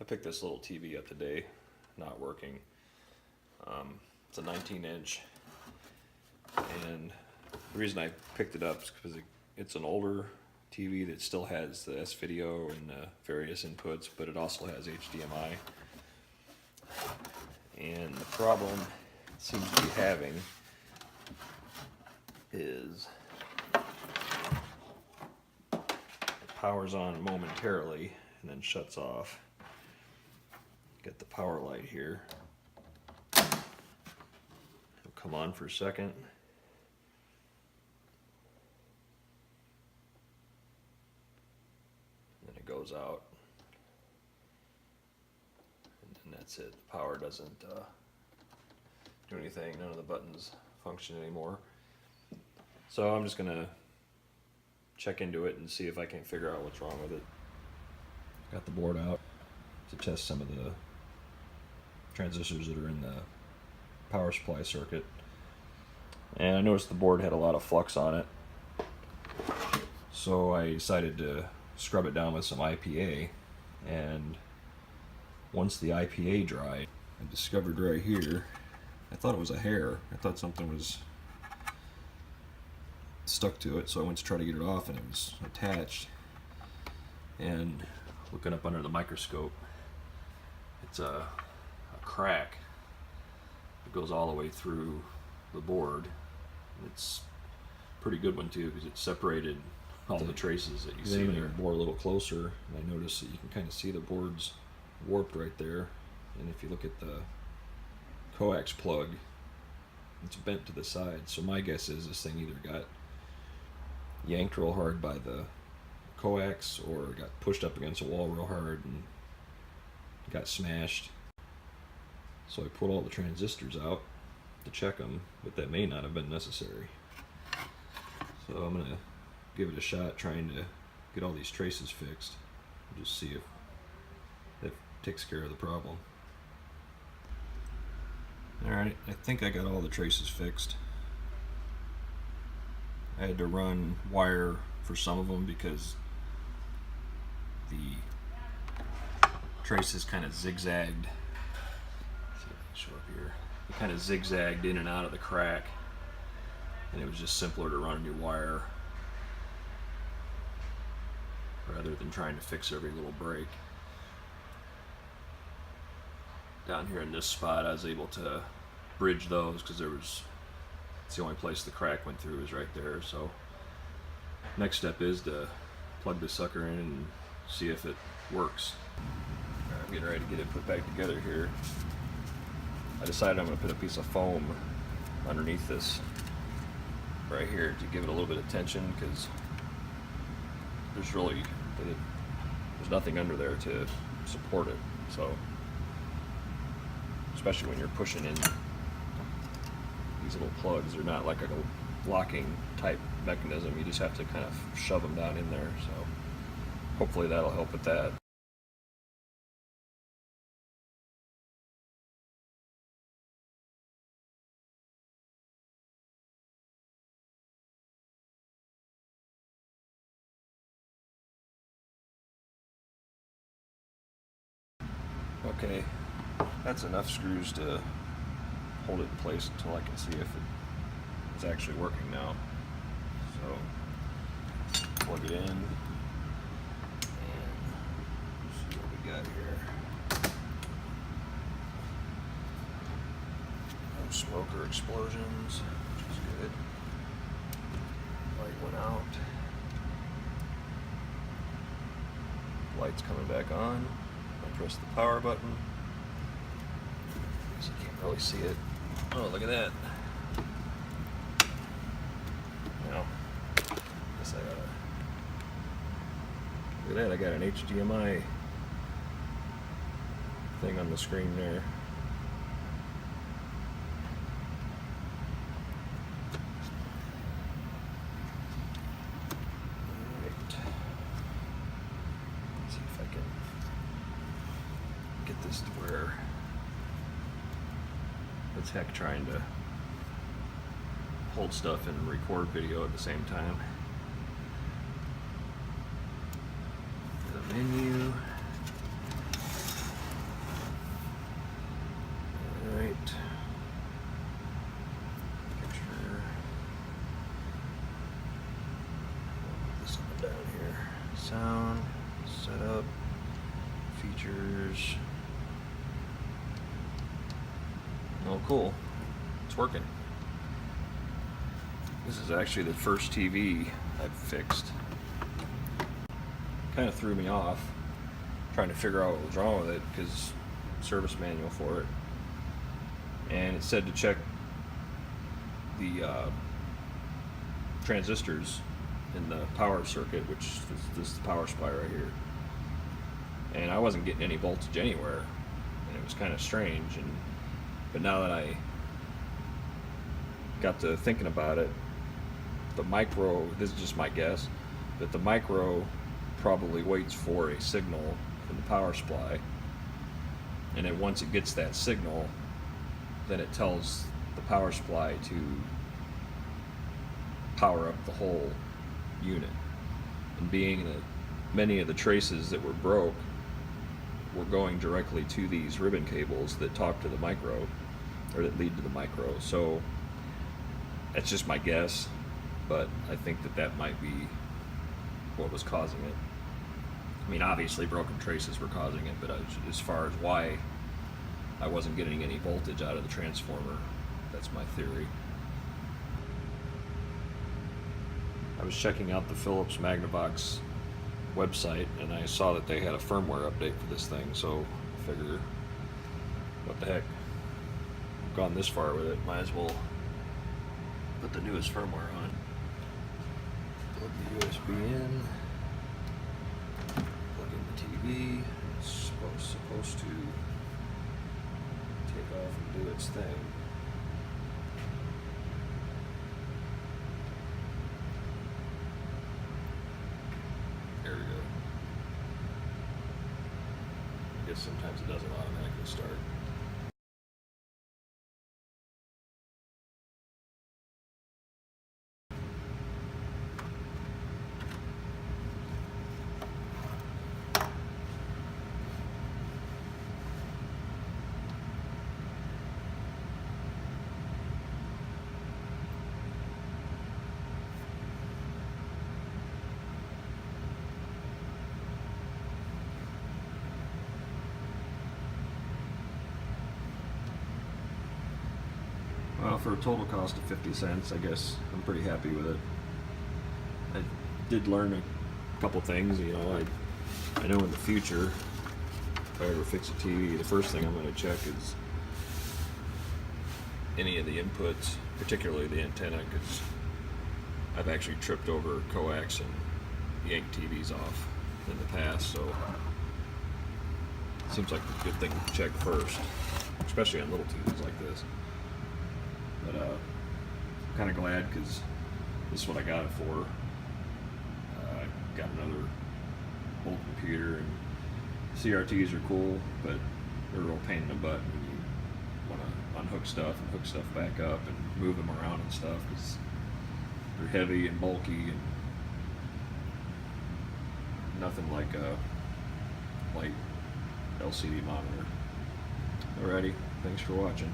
I picked this little TV up today, not working. It's a 19-inch, and the reason I picked it up is because it's an older TV that still has the S-video and various inputs, but it also has HDMI. And the problem it seems to be having is it powers on momentarily and then shuts off. Got the power light here. It'll come on for a second. Then it goes out. And then that's it. The power doesn't do anything. None of the buttons function anymore. So I'm just gonna check into it and see if I can figure out what's wrong with it. Got the board out to test some of the transistors that are in the power supply circuit, and I noticed the board had a lot of flux on it, so I decided to scrub it down with some IPA. And once the IPA dried, I discovered right here, I thought it was a hair. I thought something was stuck to it, so I went to try to get it off and it was attached. And looking up under the microscope, it's a crack that goes all the way through the board. It's a pretty good one too, because it separated all the traces that you see there. Bore a little closer, and I noticed that you can kind of see the board's warped right there. And if you look at the coax plug, it's bent to the side. So my guess is this thing either got yanked real hard by the coax or got pushed up against a wall real hard and got smashed. So I pulled all the transistors out to check them, but that may not have been necessary. So I'm going to give it a shot trying to get all these traces fixed and just see if that takes care of the problem. Alright, I think I got all the traces fixed. I had to run wire for some of them because the traces kind of zigzagged. Let's see if I can show up here. It kind of zigzagged in and out of the crack, and it was just simpler to run a new wire rather than trying to fix every little break. Down here in this spot, I was able to bridge those because it's the only place the crack went through is right there. So next step is to plug this sucker in and see if it works. Right, I'm getting ready to get it put back together here. I decided I'm going to put a piece of foam underneath this right here to give it a little bit of tension, because there's nothing under there to support it. So especially when you're pushing in these little plugs, they're not like a locking type mechanism. You just have to kind of shove them down in there. So hopefully that'll help with that. Okay, that's enough screws to hold it in place until I can see if it is actually working now. So plug it in and see what we got here. No smoke or explosions, which is good. Light went out. Light's coming back on. I press the power button. So you can't really see it. Oh, look at that. Now, guess I gotta. Look at that, I got an HDMI thing on the screen there. Alright. Let's see if I can get this to where it's heck trying to hold stuff and record video at the same time. The menu. wires. Oh, cool. It's working. This is actually the first TV I've fixed. Kind of threw me off trying to figure out what was wrong with it, because service manual for it, and it said to check the transistors in the power circuit, which is this power supply right here, and I wasn't getting any voltage anywhere, and it was kind of strange. But now that I got to thinking about it, the micro, this is just my guess, but the micro probably waits for a signal from the power supply, and then once it gets that signal, then it tells the power supply to power up the whole unit. And being that many of the traces that were broke were going directly to these ribbon cables that talk to the micro, or that lead to the micro, so that's just my guess, but I think that might be what was causing it. I mean, obviously broken traces were causing it, but as far as why I wasn't getting any voltage out of the transformer, that's my theory. I was checking out the Philips Magnavox website, and I saw that they had a firmware update for this thing, so I figure, what the heck, I've gone this far with it, might as well put the newest firmware on. Plug the USB in, plug in the TV. It's supposed to take off and do its thing. There we go. I guess sometimes it doesn't automatically start. Well, for a total cost of 50 cents, I guess I'm pretty happy with it. I did learn a couple things, you know. I know in the future, if I ever fix a TV, the first thing I'm going to check is any of the inputs, particularly the antenna, because I've actually tripped over coax and yanked TVs off in the past, so it seems like a good thing to check first, especially on little TVs like this. But I'm kind of glad, because this is what I got it for. I got another old computer, and CRTs are cool, but they're a real pain in the butt when you want to unhook stuff and hook stuff back up and move them around and stuff, because they're heavy and bulky, and nothing like a light LCD monitor. Alrighty, thanks for watching.